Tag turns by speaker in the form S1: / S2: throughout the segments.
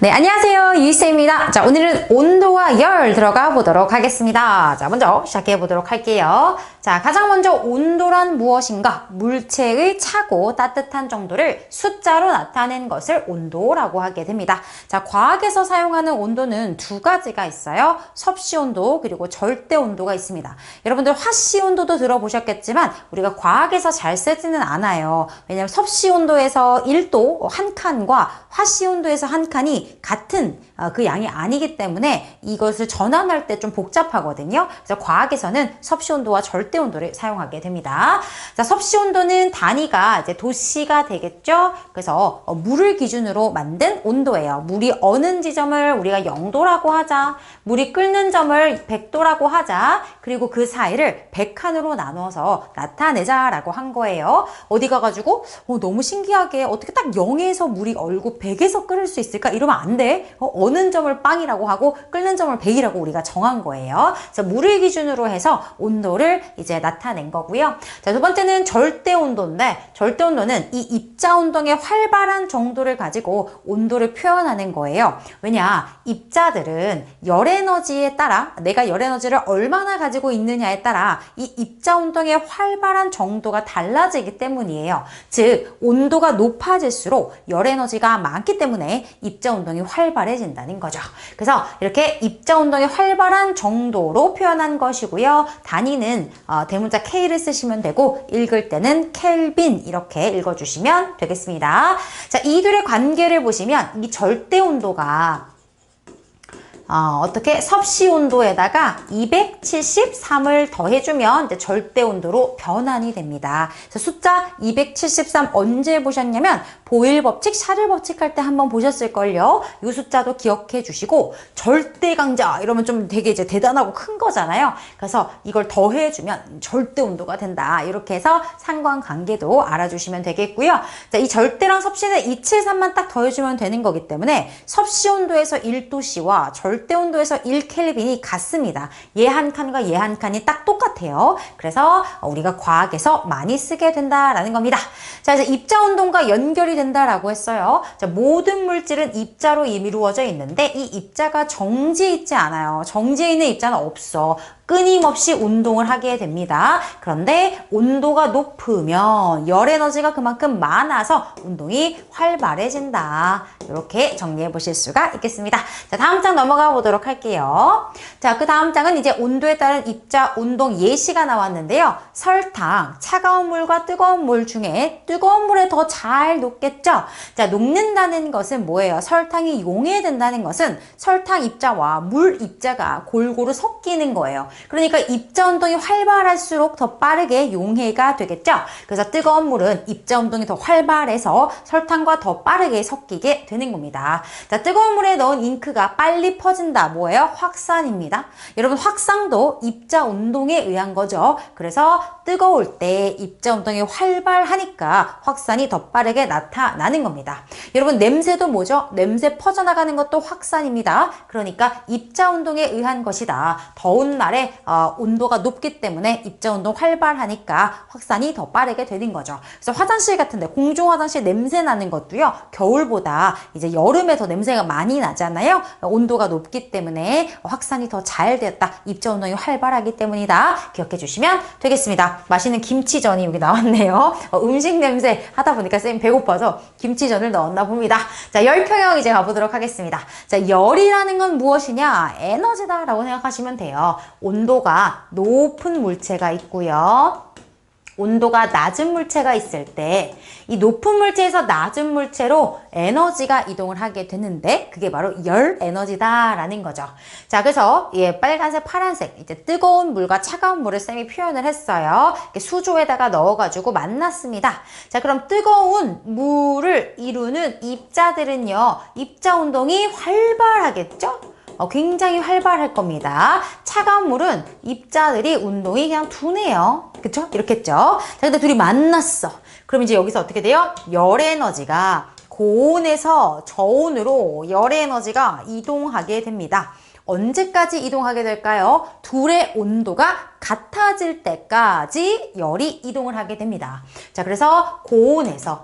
S1: 네, 안녕하세요. 유이쌤입니다. 자, 오늘은 온도와 열 들어가 보도록 하겠습니다. 자, 먼저 시작해 보도록 할게요. 자, 가장 먼저 온도란 무엇인가? 물체의 차고 따뜻한 정도를 숫자로 나타낸 것을 온도라고 하게 됩니다. 자, 과학에서 사용하는 온도는 두 가지가 있어요. 섭씨 온도 그리고 절대 온도가 있습니다. 여러분들 화씨 온도도 들어보셨겠지만 우리가 과학에서 잘 쓰지는 않아요. 왜냐하면 섭씨 온도에서 1도 한 칸과 화씨 온도에서 한 칸이 같은 그 양이 아니기 때문에 이것을 전환할 때 좀 복잡하거든요. 그래서 과학에서는 섭씨 온도와 절대 온도를 사용하게 됩니다. 자, 섭씨 온도는 단위가 이제 도씨가 되겠죠. 그래서 물을 기준으로 만든 온도예요. 물이 어는 지점을 우리가 0도라고 하자. 물이 끓는 점을 100도라고 하자. 그리고 그 사이를 100칸으로 나눠서 나타내자라고 한 거예요. 어디 가가지고 너무 신기하게 어떻게 딱 0에서 물이 얼고 100에서 끓을 수 있을까? 이러면 안 돼. 어는 점을 빵이라고 하고 끓는 점을 100이라고 우리가 정한 거예요. 그래서 물을 기준으로 해서 온도를 이제 나타낸 거고요. 자, 두 번째는 절대 온도인데 절대 온도는 이 입자 운동의 활발한 정도를 가지고 온도를 표현하는 거예요. 왜냐? 입자들은 열 에너지에 따라 내가 열 에너지를 얼마나 가지고 있느냐에 따라 이 입자 운동의 활발한 정도가 달라지기 때문이에요. 즉 온도가 높아질수록 열 에너지가 많기 때문에 입자 운동이 활발해진다는 거죠. 그래서 이렇게 입자 운동의 활발한 정도로 표현한 것이고요. 단위는 대문자 K를 쓰시면 되고 읽을 때는 켈빈 이렇게 읽어주시면 되겠습니다. 자, 이 둘의 관계를 보시면 이 절대 온도가 어떻게 섭씨 온도에다가 273을 더해주면 이제 절대 온도로 변환이 됩니다. 그래서 숫자 273 언제 보셨냐면 보일 법칙, 샤를 법칙 할 때 한번 보셨을걸요. 이 숫자도 기억해 주시고 절대 강자 이러면 좀 되게 이제 대단하고 큰 거잖아요. 그래서 이걸 더해주면 절대 온도가 된다. 이렇게 해서 상관관계도 알아주시면 되겠고요. 자, 이 절대랑 섭씨는 273만 딱 더해주면 되는 거기 때문에 섭씨 온도에서 1도씨와 절대 온도에서 1켈빈이 같습니다. 얘 한 칸과 얘 한 칸이 딱 똑같아요. 그래서 우리가 과학에서 많이 쓰게 된다라는 겁니다. 자, 이제 입자 운동과 연결이 된다라고 했어요. 자, 모든 물질은 입자로 이루어져 있는데 이 입자가 정지해 있지 않아요. 정지해 있는 입자는 없어. 끊임없이 운동을 하게 됩니다. 그런데 온도가 높으면 열 에너지가 그만큼 많아서 운동이 활발해진다. 이렇게 정리해 보실 수가 있겠습니다. 자, 다음 장 넘어가 보도록 할게요. 자, 그 다음 장은 이제 온도에 따른 입자 운동 예시가 나왔는데요. 설탕, 차가운 물과 뜨거운 물 중에 뜨거운 물에 더 잘 녹겠죠? 자, 녹는다는 것은 뭐예요? 설탕이 용해된다는 것은 설탕 입자와 물 입자가 골고루 섞이는 거예요. 그러니까 입자 운동이 활발할수록 더 빠르게 용해가 되겠죠. 그래서 뜨거운 물은 입자 운동이 더 활발해서 설탕과 더 빠르게 섞이게 되는 겁니다. 자, 뜨거운 물에 넣은 잉크가 빨리 퍼진다. 뭐예요? 확산입니다. 여러분, 확산도 입자 운동에 의한 거죠. 그래서 뜨거울 때 입자 운동이 활발하니까 확산이 더 빠르게 나타나는 겁니다. 여러분, 냄새도 뭐죠? 냄새 퍼져나가는 것도 확산입니다. 그러니까 입자 운동에 의한 것이다. 더운 날에 온도가 높기 때문에 입자 운동 활발하니까 확산이 더 빠르게 되는 거죠. 그래서 화장실 같은데 공중 화장실 냄새 나는 것도요. 겨울보다 이제 여름에 더 냄새가 많이 나잖아요. 온도가 높기 때문에 확산이 더 잘 됐다. 입자 운동이 활발하기 때문이다. 기억해 주시면 되겠습니다. 맛있는 김치전이 여기 나왔네요. 음식 냄새 하다 보니까 쌤 배고파서 김치전을 넣었나 봅니다. 자, 열평형 이제 가보도록 하겠습니다. 자, 열이라는 건 무엇이냐? 에너지다 라고 생각하시면 돼요. 온도가 높은 물체가 있고요. 온도가 낮은 물체가 있을 때 이 높은 물체에서 낮은 물체로 에너지가 이동을 하게 되는데 그게 바로 열 에너지다라는 거죠. 자, 그래서 빨간색, 파란색 이제 뜨거운 물과 차가운 물을 쌤이 표현을 했어요. 수조에다가 넣어가지고 만났습니다. 자, 그럼 뜨거운 물을 이루는 입자들은요. 입자 운동이 활발하겠죠? 굉장히 활발할 겁니다. 차가운 물은 입자들이 운동이 그냥 둔해요. 그쵸? 이렇겠죠? 자, 근데 둘이 만났어. 그럼 이제 여기서 어떻게 돼요? 열 에너지가 고온에서 저온으로 열 에너지가 이동하게 됩니다. 언제까지 이동하게 될까요? 둘의 온도가 같아질 때까지 열이 이동을 하게 됩니다. 자, 그래서 고온에서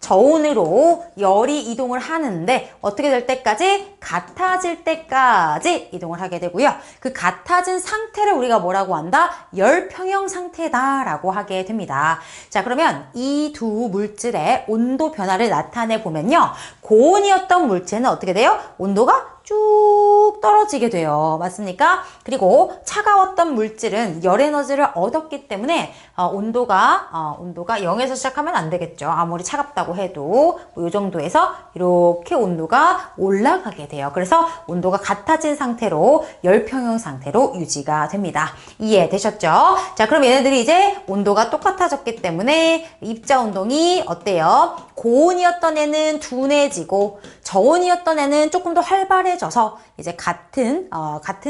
S1: 저온으로 열이 이동을 하는데 어떻게 될 때까지? 같아질 때까지 이동을 하게 되고요. 그 같아진 상태를 우리가 뭐라고 한다? 열평형 상태다라고 하게 됩니다. 자, 그러면 이 두 물질의 온도 변화를 나타내 보면요. 고온이었던 물체는 어떻게 돼요? 온도가 쭉 떨어지게 돼요. 맞습니까? 그리고 차가웠던 물질은 열 에너지를 얻었기 때문에 온도가 0에서 시작하면 안 되겠죠. 아무리 차갑다고 해도 이 정도에서 이렇게 온도가 올라가게 돼요. 그래서 온도가 같아진 상태로 열평형 상태로 유지가 됩니다. 이해되셨죠? 자, 그럼 얘네들이 이제 온도가 똑같아졌기 때문에 입자 운동이 어때요? 고온이었던 애는 둔해지고 저온이었던 애는 조금 더 활발해져서 이제 같은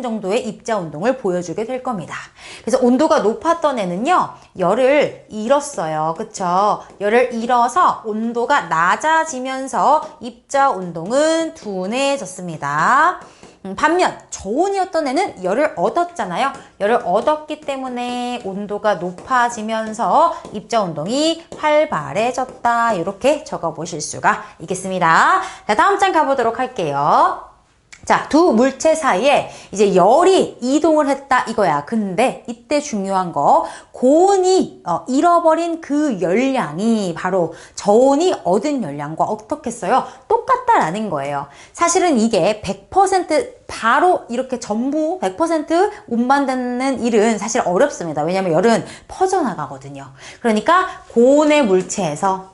S1: 정도의 입자 운동을 보여주게 될 겁니다. 그래서 온도가 높았던 애는요, 열을 잃었어요. 그쵸? 열을 잃어서 온도가 낮아지면서 입자 운동은 둔해졌습니다. 반면 저온이었던 애는 열을 얻었잖아요. 열을 얻었기 때문에 온도가 높아지면서 입자 운동이 활발해졌다. 이렇게 적어 보실 수가 있겠습니다. 자, 다음 장 가보도록 할게요. 자, 두 물체 사이에 이제 열이 이동을 했다 이거야. 근데 이때 중요한 거, 고온이 잃어버린 그 열량이 바로 저온이 얻은 열량과 어떻게 써요? 똑같다라는 거예요. 사실은 이게 100% 바로 이렇게 전부 100% 운반되는 일은 사실 어렵습니다. 왜냐하면 열은 퍼져나가거든요. 그러니까 고온의 물체에서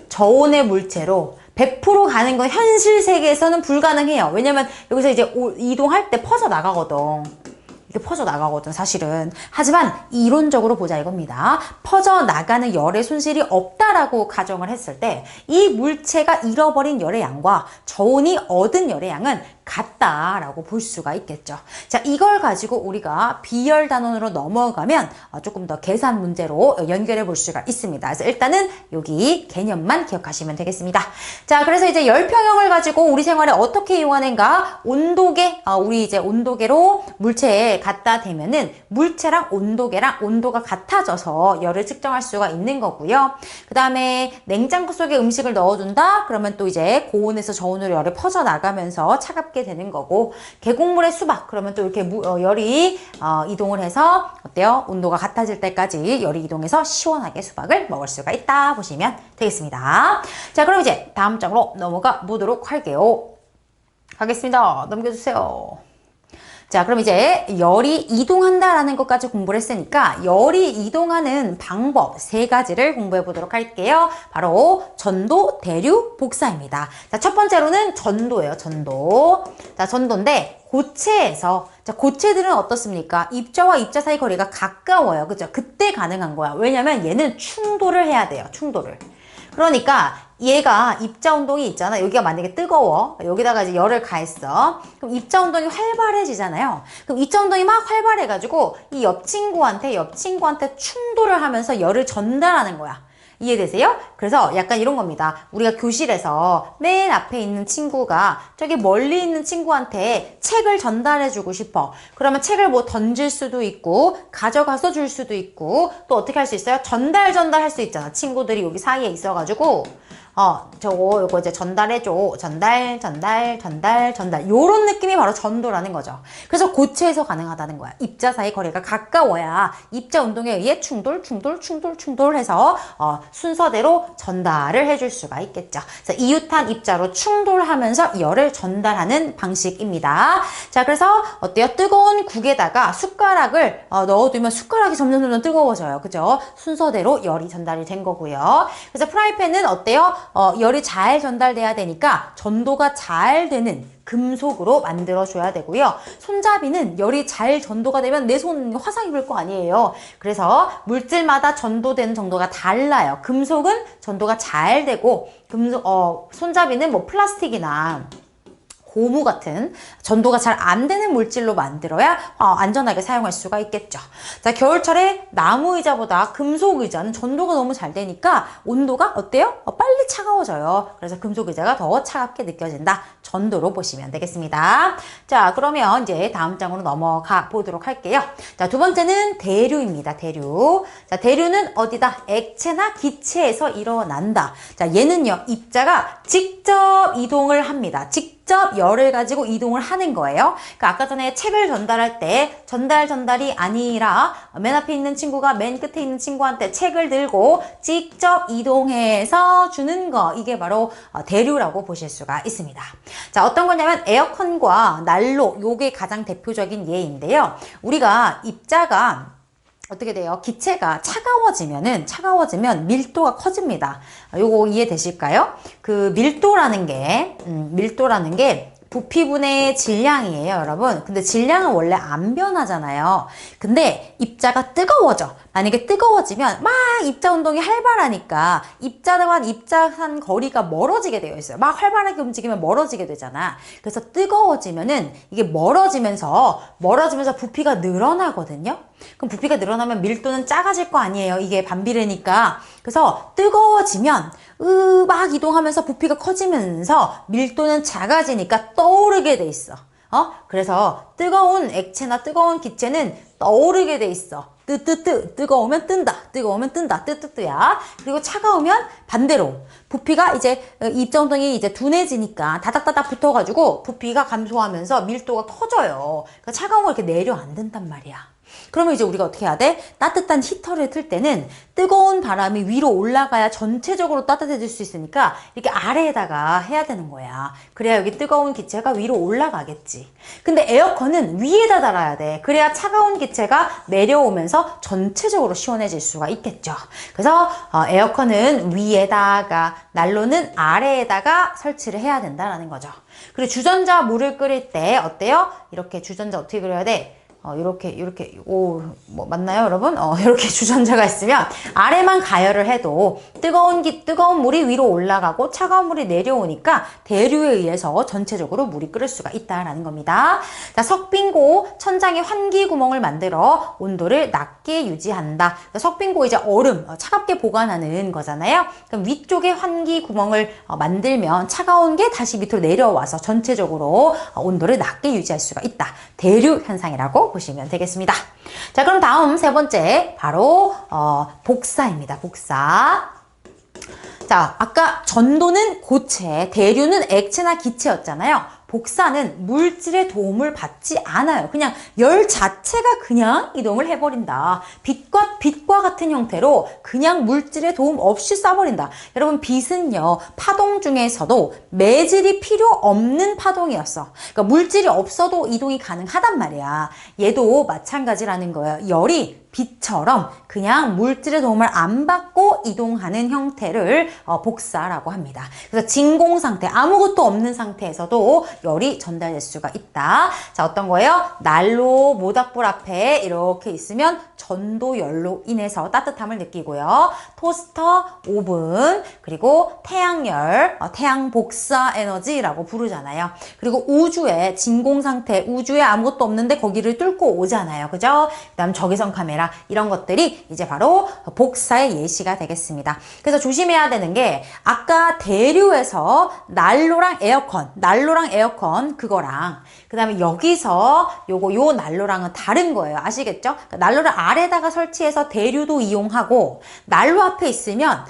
S1: 저온의 물체로 100% 가는 건 현실 세계에서는 불가능해요. 왜냐면 여기서 이제 이동할 때 퍼져 나가거든. 이렇게 퍼져 나가거든, 사실은. 하지만 이론적으로 보자 이겁니다. 퍼져 나가는 열의 손실이 없다라고 가정을 했을 때 이 물체가 잃어버린 열의 양과 저온이 얻은 열의 양은 같다라고 볼 수가 있겠죠. 자, 이걸 가지고 우리가 비열 단원으로 넘어가면 조금 더 계산 문제로 연결해 볼 수가 있습니다. 그래서 일단은 여기 개념만 기억하시면 되겠습니다. 자, 그래서 이제 열평형을 가지고 우리 생활에 어떻게 이용하는가? 온도계, 우리 이제 온도계로 물체에 갖다 대면은 물체랑 온도계랑 온도가 같아져서 열을 측정할 수가 있는 거고요. 그 다음에 냉장고 속에 음식을 넣어둔다? 그러면 또 이제 고온에서 저온으로 열이 퍼져 나가면서 차갑게 되는 거고, 계곡물에 수박 그러면 또 이렇게 열이 이동을 해서 어때요? 온도가 같아질 때까지 열이 이동해서 시원하게 수박을 먹을 수가 있다 보시면 되겠습니다. 자, 그럼 이제 다음 장으로 넘어가 보도록 할게요. 가겠습니다. 넘겨주세요. 자, 그럼 이제 열이 이동한다라는 것까지 공부를 했으니까 열이 이동하는 방법 3가지를 공부해 보도록 할게요. 바로 전도, 대류, 복사입니다. 자, 첫 번째로는 전도예요. 전도. 자, 전도인데 고체에서, 자, 고체들은 어떻습니까? 입자와 입자 사이 거리가 가까워요. 그죠? 그때 가능한 거야. 왜냐면 얘는 충돌을 해야 돼요. 충돌을. 그러니까 얘가 입자 운동이 있잖아. 여기가 만약에 뜨거워. 여기다가 이제 열을 가했어. 그럼 입자 운동이 활발해지잖아요. 그럼 입자 운동이 막 활발해가지고 이 옆 친구한테 충돌을 하면서 열을 전달하는 거야. 이해되세요? 그래서 약간 이런 겁니다. 우리가 교실에서 맨 앞에 있는 친구가 저기 멀리 있는 친구한테 책을 전달해주고 싶어. 그러면 책을 뭐 던질 수도 있고 가져가서 줄 수도 있고 또 어떻게 할 수 있어요? 전달할 수 있잖아. 친구들이 여기 사이에 있어가지고 요거 이제 전달해줘. 전달. 요런 느낌이 바로 전도라는 거죠. 그래서 고체에서 가능하다는 거야. 입자 사이 거리가 가까워야 입자 운동에 의해 충돌 해서 순서대로 전달을 해줄 수가 있겠죠. 그래서 이웃한 입자로 충돌하면서 열을 전달하는 방식입니다. 자, 그래서 어때요? 뜨거운 국에다가 숟가락을 넣어두면 숟가락이 점점 뜨거워져요. 그죠? 순서대로 열이 전달이 된 거고요. 그래서 프라이팬은 어때요? 열이 잘 전달돼야 되니까 전도가 잘 되는 금속으로 만들어줘야 되고요. 손잡이는 열이 잘 전도가 되면 내 손 화상 입을 거 아니에요. 그래서 물질마다 전도되는 정도가 달라요. 금속은 전도가 잘 되고 손잡이는 뭐 플라스틱이나 고무 같은 전도가 잘 안 되는 물질로 만들어야 안전하게 사용할 수가 있겠죠. 자, 겨울철에 나무 의자보다 금속 의자는 전도가 너무 잘 되니까 온도가 어때요? 빨리 차가워져요. 그래서 금속 의자가 더 차갑게 느껴진다. 전도로 보시면 되겠습니다. 자, 그러면 이제 다음 장으로 넘어가 보도록 할게요. 자, 두 번째는 대류입니다. 대류. 자, 대류는 어디다? 액체나 기체에서 일어난다. 자, 얘는요, 입자가 직접 이동을 합니다. 직접 열을 가지고 이동을 하는 거예요. 그러니까 아까 전에 책을 전달할 때 전달이 아니라 맨 앞에 있는 친구가 맨 끝에 있는 친구한테 책을 들고 직접 이동해서 주는 거, 이게 바로 대류라고 보실 수가 있습니다. 자, 어떤 거냐면 에어컨과 난로, 요게 가장 대표적인 예인데요. 우리가 입자가 어떻게 돼요? 기체가 차가워지면 밀도가 커집니다. 요거 이해되실까요? 그 밀도라는 게 부피분의 질량이에요, 여러분. 근데 질량은 원래 안 변하잖아요. 근데 입자가 뜨거워져. 만약에 뜨거워지면 막 입자 운동이 활발하니까 입자한 거리가 멀어지게 되어 있어요. 막 활발하게 움직이면 멀어지게 되잖아. 그래서 뜨거워지면은 이게 멀어지면서 부피가 늘어나거든요. 그럼 부피가 늘어나면 밀도는 작아질 거 아니에요. 이게 반비례니까. 그래서 뜨거워지면 막 이동하면서 부피가 커지면서 밀도는 작아지니까 떠오르게 돼 있어. 그래서 뜨거운 액체나 뜨거운 기체는 떠오르게 돼 있어. 뜨거우면 뜬다. 뜨뜨뜨야. 그리고 차가우면 반대로 부피가 이제 입자운동이 이제 둔해지니까 다닥다닥 붙어가지고 부피가 감소하면서 밀도가 커져요. 그러니까 차가운 걸 이렇게 내려 안 된단 말이야. 그러면 이제 우리가 어떻게 해야 돼? 따뜻한 히터를 틀 때는 뜨거운 바람이 위로 올라가야 전체적으로 따뜻해질 수 있으니까 이렇게 아래에다가 해야 되는 거야. 그래야 여기 뜨거운 기체가 위로 올라가겠지. 근데 에어컨은 위에다 달아야 돼. 그래야 차가운 기체가 내려오면서 전체적으로 시원해질 수가 있겠죠. 그래서 에어컨은 위에다가, 난로는 아래에다가 설치를 해야 된다라는 거죠. 그리고 주전자 물을 끓일 때 어때요? 이렇게 주전자 어떻게 끓여야 돼? 맞나요, 여러분? 이렇게 주전자가 있으면 아래만 가열을 해도 뜨거운 물이 위로 올라가고 차가운 물이 내려오니까 대류에 의해서 전체적으로 물이 끓을 수가 있다라는 겁니다. 자, 석빙고 천장에 환기 구멍을 만들어 온도를 낮게 유지한다. 석빙고 이제 얼음, 차갑게 보관하는 거잖아요. 그럼 위쪽에 환기 구멍을 만들면 차가운 게 다시 밑으로 내려와서 전체적으로 온도를 낮게 유지할 수가 있다. 대류 현상이라고 보시면 되겠습니다. 자, 그럼 다음 세 번째 바로 복사입니다. 복사. 자, 아까 전도는 고체, 대류는 액체나 기체였잖아요. 복사는 물질의 도움을 받지 않아요. 그냥 열 자체가 그냥 이동을 해버린다. 빛과 같은 형태로 그냥 물질의 도움 없이 쏴버린다. 여러분, 빛은요, 파동 중에서도 매질이 필요 없는 파동이었어. 그러니까 물질이 없어도 이동이 가능하단 말이야. 얘도 마찬가지라는 거예요. 열이 빛처럼 그냥 물질의 도움을 안 받고 이동하는 형태를 복사라고 합니다. 그래서 진공 상태, 아무것도 없는 상태에서도 열이 전달될 수가 있다. 자, 어떤 거예요? 난로, 모닥불 앞에 이렇게 있으면 전도열로 인해서 따뜻함을 느끼고요. 토스터, 오븐, 그리고 태양열, 태양 복사 에너지라고 부르잖아요. 그리고 우주에, 진공 상태, 우주에 아무것도 없는데 거기를 뚫고 오잖아요. 그죠? 그 다음 적외선 카메라, 이런 것들이 이제 바로 복사의 예시가 되겠습니다. 그래서 조심해야 되는 게 아까 대류에서 난로랑 에어컨 그거랑 그 다음에 여기서 요 난로랑은 다른 거예요. 아시겠죠? 그러니까 난로를 아래다가 설치해서 대류도 이용하고 난로 앞에 있으면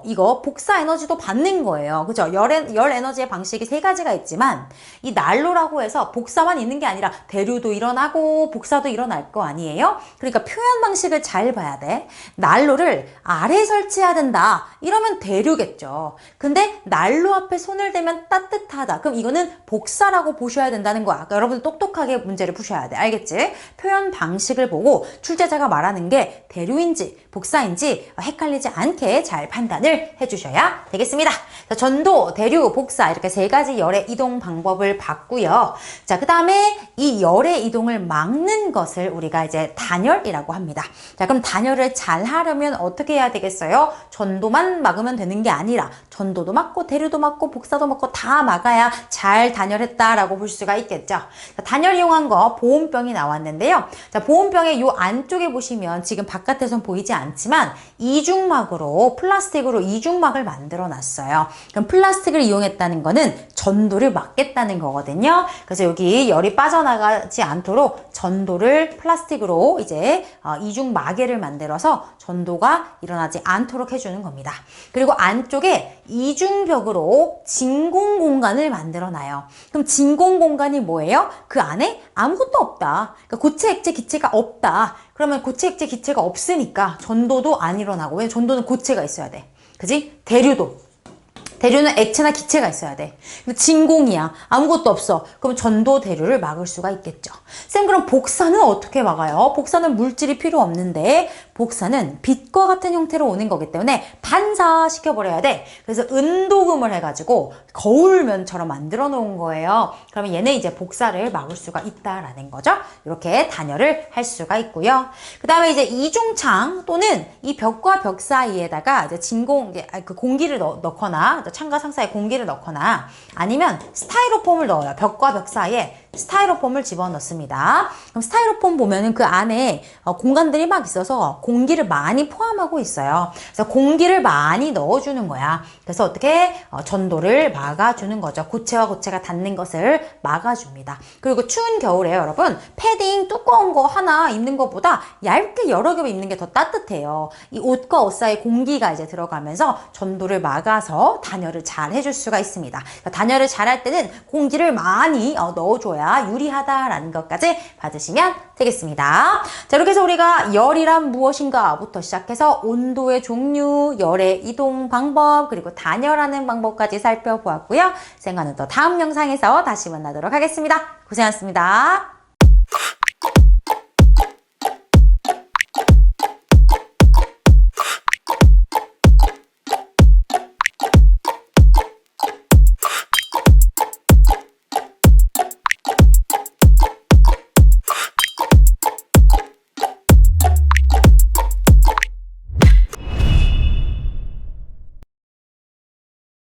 S1: 이거 복사 에너지도 받는 거예요. 그죠? 열 에너지의 방식이 세 가지가 있지만 이 난로라고 해서 복사만 있는 게 아니라 대류도 일어나고 복사도 일어날 거 아니에요? 그러니까 표현 방식을 잘 봐야 돼. 난로를 아래에 설치해야 된다. 이러면 대류겠죠. 근데 난로 앞에 손을 대면 따뜻하다. 그럼 이거는 복사라고 보셔야 된다는 거야. 그러니까 여러분 똑똑하게 문제를 푸셔야 돼. 알겠지? 표현 방식을 보고 출제자가 말하는 게 대류인지 복사인지 헷갈리지 않게 잘 판단을 해주셔야 되겠습니다. 자, 전도, 대류, 복사 이렇게 세 가지 열의 이동 방법을 봤고요. 자, 그 다음에 이 열의 이동을 막는 것을 우리가 이제 단열이라고 합니다. 자, 그럼 단열을 잘 하려면 어떻게 해야 되겠어요? 전도만 막으면 되는 게 아니라 전도도 막고 대류도 막고 복사도 막고 다 막아야 잘 단열했다라고 볼 수가 있겠죠. 자, 단열 이용한 거 보온병이 나왔는데요. 자, 보온병의 요 안쪽에 보시면 지금 바깥에선 보이지 않지만 이중막으로 플라스틱으로 이중막을 만들어 놨어요. 그럼 플라스틱을 이용했다는 거는 전도를 막겠다는 거거든요. 그래서 여기 열이 빠져나가지 않도록 전도를 플라스틱으로 이제 이중 마개를 만들어서 전도가 일어나지 않도록 해주는 겁니다. 그리고 안쪽에 이중벽으로 진공 공간을 만들어 놔요. 그럼 진공 공간이 뭐예요? 그 안에 아무것도 없다. 그러니까 고체, 액체, 기체가 없다. 그러면 고체, 액체, 기체가 없으니까 전도도 안 일어나고, 왜? 전도는 고체가 있어야 돼. 그지? 대류는 액체나 기체가 있어야 돼. 근데 진공이야. 아무것도 없어. 그럼 전도 대류를 막을 수가 있겠죠. 쌤, 그럼 복사는 어떻게 막아요? 복사는 물질이 필요 없는데 복사는 빛과 같은 형태로 오는 거기 때문에 반사시켜버려야 돼. 그래서 은도금을 해가지고 거울면처럼 만들어 놓은 거예요. 그러면 얘는 이제 복사를 막을 수가 있다라는 거죠. 이렇게 단열을 할 수가 있고요. 그 다음에 이제 이중창 또는 이 벽과 벽 사이에다가 이제 그 공기를 넣거나 창과 상 사이에 공기를 넣거나 아니면 스타이로폼을 넣어요. 벽과 벽 사이에 스타이로폼을 집어넣습니다. 그럼 스타이로폼 보면은 그 안에 공간들이 막 있어서 공기를 많이 포함하고 있어요. 그래서 공기를 많이 넣어주는 거야. 그래서 어떻게 전도를 막아주는 거죠. 고체와 고체가 닿는 것을 막아줍니다. 그리고 추운 겨울에 여러분 패딩 두꺼운 거 하나 입는 것보다 얇게 여러 겹 입는 게 더 따뜻해요. 이 옷과 옷 사이에 공기가 이제 들어가면서 전도를 막아서 단열을 잘 해줄 수가 있습니다. 그러니까 단열을 잘 할 때는 공기를 많이 넣어줘야 유리하다라는 것까지 받으시면 되겠습니다. 자, 이렇게 해서 우리가 열이란 무엇인가 부터 시작해서 온도의 종류, 열의 이동 방법, 그리고 단열하는 방법까지 살펴보았고요. 쌤과는 또 다음 영상에서 다시 만나도록 하겠습니다. 고생하셨습니다.